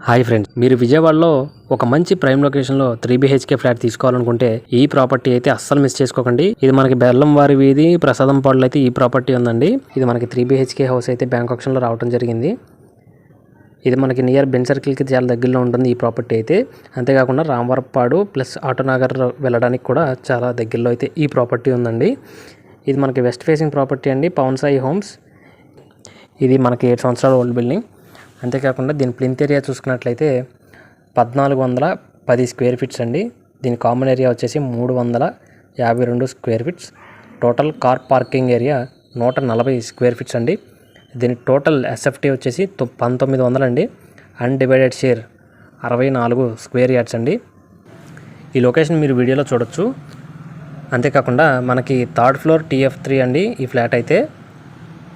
Hi friends, మీరు విజయవాడలో ఒక మంచి ప్రైమ్ లొకేషన్లో 3 BHK ఫ్లాట్ తీసుకోవాలనుకుంటే ఈ ప్రాపర్టీ అయితే అస్సలు మిస్ చేసుకోకండి. ఇది మనకి బెల్లంవారి వీధి ప్రసాదంపాడులో అయితే ఈ ప్రాపర్టీ ఉందండి. ఇది మనకి 3 BHK హౌస్ అయితే బ్యాంక్ ఆప్షన్లో రావడం జరిగింది. ఇది మనకి నియర్ బెన్ సర్కిల్కి చాలా దగ్గరలో ఉంటుంది ఈ ప్రాపర్టీ అయితే. అంతేకాకుండా రామవరపాడు ప్లస్ ఆటోనగర్ వెళ్ళడానికి కూడా చాలా దగ్గరలో అయితే ఈ ప్రాపర్టీ ఉందండి. ఇది మనకి వెస్ట్ ఫేసింగ్ ప్రాపర్టీ అండి, పవన్ సాయి హోమ్స్. ఇది మనకి 7 సంవత్సరాల ఓల్డ్ బిల్డింగ్. అంతేకాకుండా దీని ప్లింత్ ఏరియా చూసుకున్నట్లయితే 1410 స్క్వేర్ ఫీట్స్ అండి. దీని కామన్ ఏరియా వచ్చేసి 352 square feets. Total car parking area 140 square feets అండి. దీని టోటల్ ఎస్ఎఫ్టీ వచ్చేసి 1900 అండి. అన్డివైడెడ్ షేర్ 64 స్క్వేర్ యార్డ్స్ అండి. ఈ లొకేషన్ మీరు వీడియోలో చూడొచ్చు. అంతేకాకుండా మనకి 3rd ఫ్లోర్ TF3 అండి ఈ ఫ్లాట్ అయితే.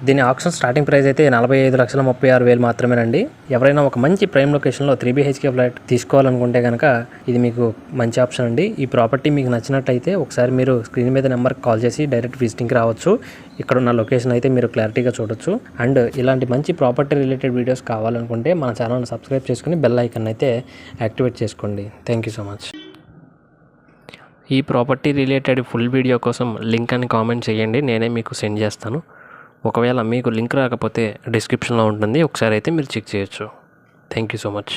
దీని ఆప్షన్ స్టార్టింగ్ ప్రైస్ అయితే 45,36,000 మాత్రమేనండి. ఎవరైనా ఒక మంచి ప్రైమ్ లొకేషన్లో 3 BHK ఫ్లాట్ తీసుకోవాలనుకుంటే కనుక ఇది మీకు మంచి ఆప్షన్ అండి. ఈ ప్రాపర్టీ మీకు నచ్చినట్టయితే ఒకసారి మీరు స్క్రీన్ మీద నెంబర్కి కాల్ చేసి డైరెక్ట్ విజిటింగ్కి రావచ్చు. ఇక్కడ ఉన్న లొకేషన్ అయితే మీరు క్లారిటీగా చూడొచ్చు. అండ్ ఇలాంటి మంచి ప్రాపర్టీ రిలేటెడ్ వీడియోస్ కావాలనుకుంటే మన ఛానల్ని సబ్స్క్రైబ్ చేసుకుని బెల్ ఐకాన్ అయితే యాక్టివేట్ చేసుకోండి. Thank you so much. ఈ ప్రాపర్టీ రిలేటెడ్ ఫుల్ వీడియో కోసం లింక్ అని కామెంట్ చేయండి, నేనే మీకు సెండ్ చేస్తాను. ఒకవేళ మీకు లింక్ రాకపోతే డిస్క్రిప్షన్లో ఉంటుంది, ఒకసారి అయితే మీరు చెక్ చేయొచ్చు. Thank you so much.